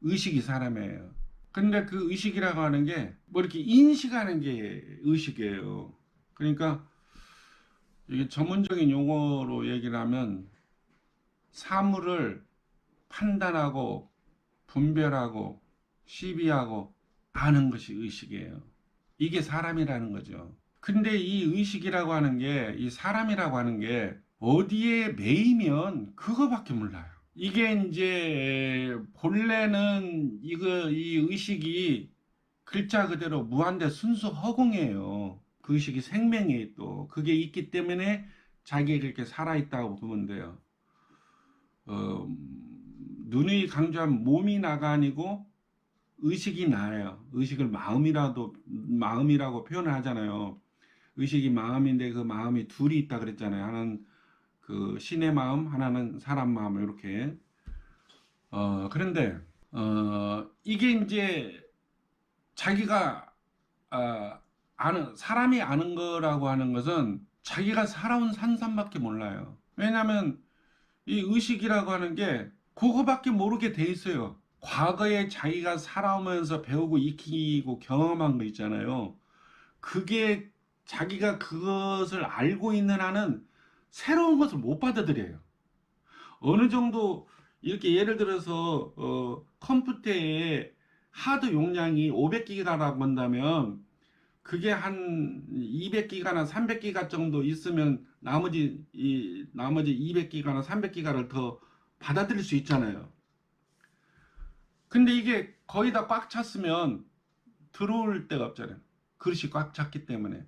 의식이 사람이에요. 근데 그 의식이라고 하는 게 뭐 이렇게 인식하는 게 의식이에요. 그러니까 이게 전문적인 용어로 얘기를 하면 사물을 판단하고 분별하고 시비하고 아는 것이 의식이에요. 이게 사람이라는 거죠. 근데 이 의식이라고 하는 게, 이 사람이라고 하는 게 어디에 매이면 그거밖에 몰라요. 이게 이제 본래는 이 의식이 글자 그대로 무한대 순수 허공이에요. 그 의식이 생명이 또 그게 있기 때문에 자기가 이렇게 살아있다고 보면 돼요. 어, 누누이 강조한 몸이 나가 아니고 의식이 나예요. 의식을 마음이라고 표현을 하잖아요. 의식이 마음인데 그 마음이 둘이 있다 그랬잖아요. 하나는 그 신의 마음, 하나는 사람 마음 이렇게. 그런데 이게 이제 자기가 아는 사람이 아는 거라고 하는 것은 자기가 살아온 산삼밖에 몰라요. 왜냐하면 이 의식이라고 하는 게 그거밖에 모르게 돼 있어요. 과거에 자기가 살아오면서 배우고 익히고 경험한 거 있잖아요. 그게 자기가 그것을 알고 있는 한은 새로운 것을 못 받아들여요. 어느 정도 이렇게 예를 들어서 컴퓨터에 하드 용량이 500기가라고 한다면 그게 한 200기가나 300기가 정도 있으면 나머지 200기가나 300기가를 더 받아들일 수 있잖아요. 근데 이게 거의 다 꽉 찼으면 들어올 데가 없잖아요. 그릇이 꽉 찼기 때문에.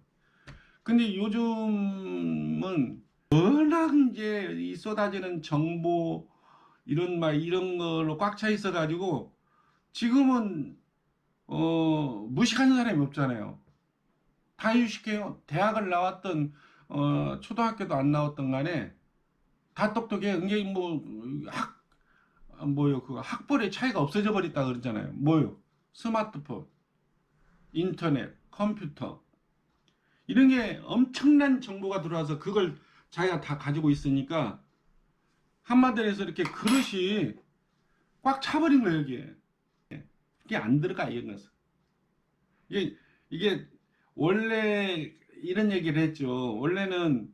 근데 요즘은 워낙 이제 이 쏟아지는 정보 이런 걸로 꽉 차 있어 가지고 지금은 무식한 사람이 없잖아요. 다 유식해요. 대학을 나왔던 초등학교도 안 나왔던 간에 다 똑똑해. 이게 뭐요? 그 학벌의 차이가 없어져 버렸다 그러잖아요. 뭐요? 스마트폰, 인터넷, 컴퓨터 이런 게 엄청난 정보가 들어와서 그걸 자기가 다 가지고 있으니까 한마디로 해서 이렇게 그릇이 꽉 차버린 거예요, 여기에. 이게 안 들어가, 이런 것은. 이게 원래 이런 얘기를 했죠. 원래는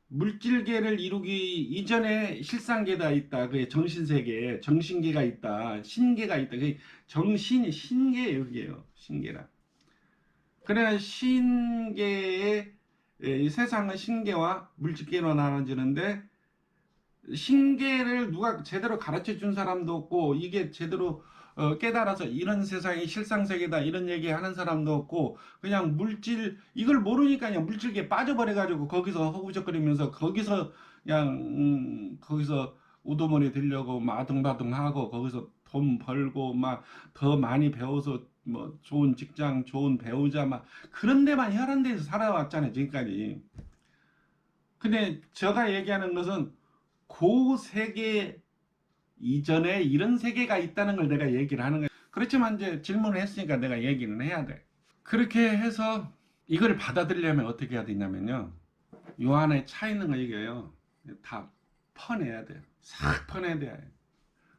물질계를 이루기 이전에 실상계가 있다. 그게 정신세계, 정신계가 있다. 신계가 있다. 그게 신계 여기에요. 신계라. 그래 신계의 이 세상은 신계와 물질계로 나눠지는데 신계를 누가 제대로 가르쳐 준 사람도 없고 이게 제대로 깨달아서 이런 세상이 실상세계다 이런 얘기 하는 사람도 없고 그냥 이걸 모르니까 그냥 물질계에 빠져버려 가지고 거기서 허우적거리면서 거기서 그냥 거기서 우두머리 들려고 마둥마둥하고 거기서 돈 벌고 막 더 많이 배워서 뭐 좋은 직장 좋은 배우자 막 그런 데만 혈안돼서 살아왔잖아요 지금까지. 근데 제가 얘기하는 것은 그 세계 이전에 이런 세계가 있다는 걸 내가 얘기를 하는 거야. 그렇지만 이제 질문을 했으니까 내가 얘기는 해야 돼. 그렇게 해서 이걸 받아들이려면 어떻게 해야 되냐면요. 요 안에 차 있는 거 이게요. 다 퍼내야 돼요. 싹 퍼내야 돼.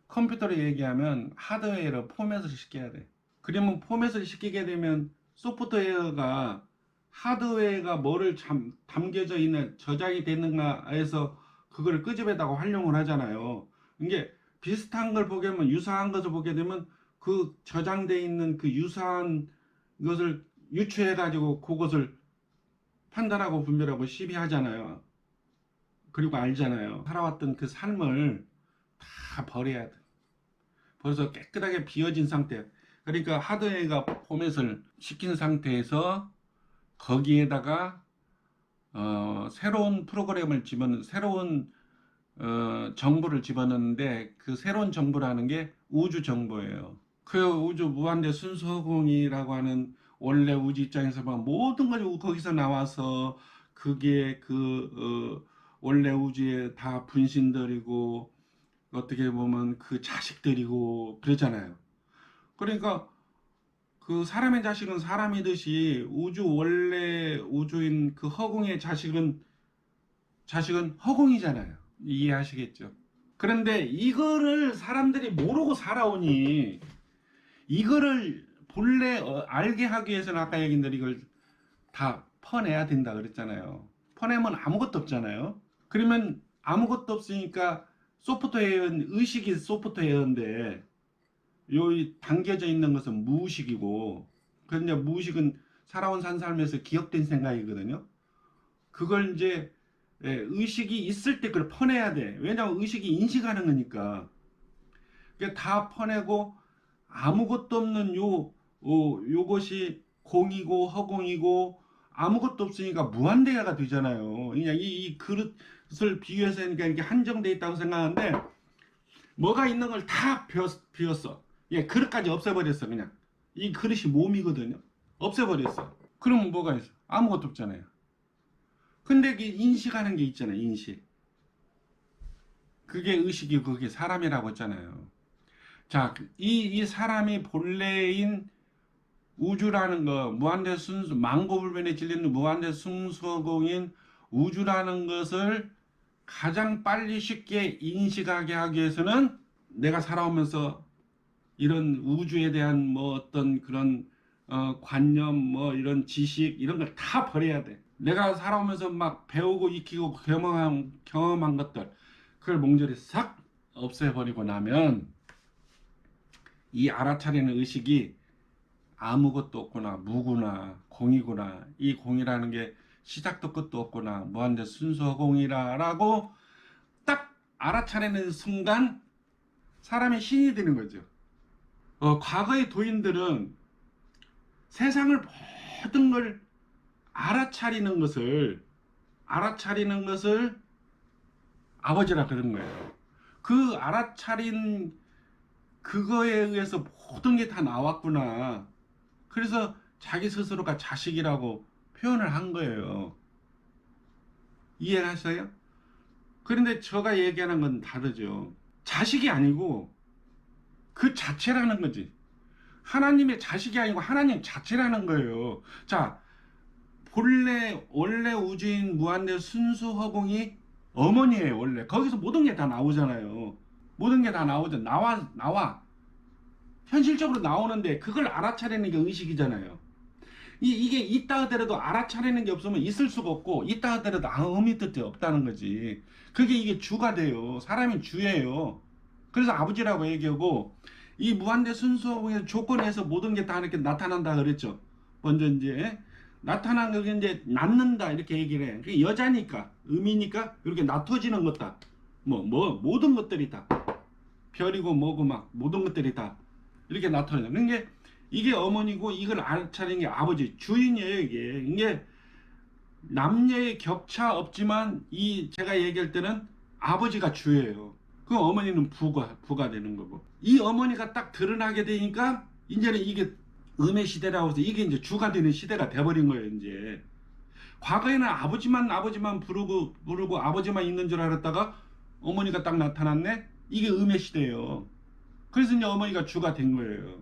컴퓨터로 얘기하면 하드웨어로 포맷을 시켜야 돼. 그러면 포맷을 시키게 되면 소프트웨어가 하드웨어가 뭐를 담겨져 있는 저장이 되는가에서 그걸 끄집어다가 활용을 하잖아요. 이게 비슷한 걸 보게 되면 유사한 것을 보게 되면 그 저장되어 있는 그 유사한 것을 유추해 가지고 그것을 판단하고 분별하고 시비하잖아요. 그리고 알잖아요. 살아왔던 그 삶을 다 버려야 돼. 벌써 깨끗하게 비워진 상태. 그러니까 하드웨어가 포맷을 시킨 상태에서 거기에다가 새로운 프로그램을 새로운 정보를 집어넣는데 그 새로운 정보라는 게 우주 정보예요. 그 우주 무한대 순수허공이라고 하는 원래 우주 입장에서 막 모든 걸 거기서 나와서 그게 원래 우주에 다 분신들이고 어떻게 보면 그 자식들이고 그러잖아요. 그러니까 그 사람의 자식은 사람이듯이 원래 우주인 그 허공의 자식은 허공이잖아요. 이해하시겠죠? 그런데 이거를 사람들이 모르고 살아오니 이거를 본래 알게 하기 위해서는 아까 얘기한 대로 이걸 다 퍼내야 된다 그랬잖아요. 퍼내면 아무것도 없잖아요. 그러면 아무것도 없으니까 소프트웨어, 의식이 소프트웨어인데 요 담겨져 있는 것은 무의식이고, 그런데 무의식은 살아온 산 삶에서 기억된 생각이거든요. 그걸 이제 의식이 있을 때 그걸 퍼내야 돼. 왜냐하면 의식이 인식하는 거니까. 그러니까 다 퍼내고 아무것도 없는 요것이 공이고 허공이고 아무것도 없으니까 무한대가 되잖아요. 그냥 이 그릇을 비유해서 하니까 이렇게 한정돼 있다고 생각하는데 뭐가 있는 걸 다 비웠어. 예, 그릇까지 없애버렸어. 그냥 이 그릇이 몸이거든요. 없애버렸어. 그러면 뭐가 있어? 아무것도 없잖아요. 근데 그 인식하는 게 있잖아요. 인식. 그게 의식이고 그게 사람이라고 했잖아요. 자, 이 사람이 본래인 우주라는 거, 무한대 순수, 망고불변에 질리는 무한대 순수공인 우주라는 것을 가장 빨리 쉽게 인식하게 하기 위해서는 내가 살아오면서 이런 우주에 대한 뭐 어떤 그런 관념, 뭐 이런 지식 이런 걸 다 버려야 돼. 내가 살아오면서 막 배우고 익히고 경험한 것들, 그걸 몽졸히 싹 없애버리고 나면 이 알아차리는 의식이 아무것도 없구나, 무구나, 공이구나, 이 공이라는 게 시작도 끝도 없구나, 무한대 순수공이라라고 딱 알아차리는 순간 사람이 신이 되는 거죠. 과거의 도인들은 세상을 모든 걸 알아차리는 것을 아버지라 그런 거예요. 그 알아차린 그거에 의해서 모든 게 다 나왔구나. 그래서 자기 스스로가 자식이라고 표현을 한 거예요. 이해하세요? 그런데 제가 얘기하는 건 다르죠. 자식이 아니고 그 자체라는 거지. 하나님의 자식이 아니고 하나님 자체라는 거예요. 자, 원래 우주인 무한대 순수 허공이 어머니예요. 원래 거기서 모든 게 다 나오잖아요. 모든 게 다 나오죠. 나와 현실적으로 나오는데 그걸 알아차리는 게 의식이잖아요. 이게 있다 하더라도 알아차리는 게 없으면 있을 수가 없고, 있다 하더라도 아무 뜻이 없다는 거지. 이게 주가 돼요. 사람이 주예요. 그래서 아버지라고 얘기하고, 이 무한대 순수의 조건에서 모든 게 다 이렇게 나타난다 그랬죠. 먼저 이제 나타난 게 이제 낳는다 이렇게 얘기를 해. 그게 여자니까, 음이니까 이렇게 낳아지는 것다. 모든 것들이 다 별이고 뭐고 막 모든 것들이 다 이렇게 나타나요. 그러니까 이게 어머니고 이걸 알아차리는 게 아버지, 주인이에요. 이게 남녀의 격차 없지만 제가 얘기할 때는 아버지가 주예요. 그 어머니는 부가 되는 거고, 이 어머니가 딱 드러나게 되니까 이제는 이게 음의 시대라고 해서 이게 이제 주가 되는 시대가 돼버린 거예요. 이제 과거에는 아버지만 부르고 아버지만 있는 줄 알았다가 어머니가 딱 나타났네. 이게 음의 시대예요. 그래서 이제 어머니가 주가 된 거예요.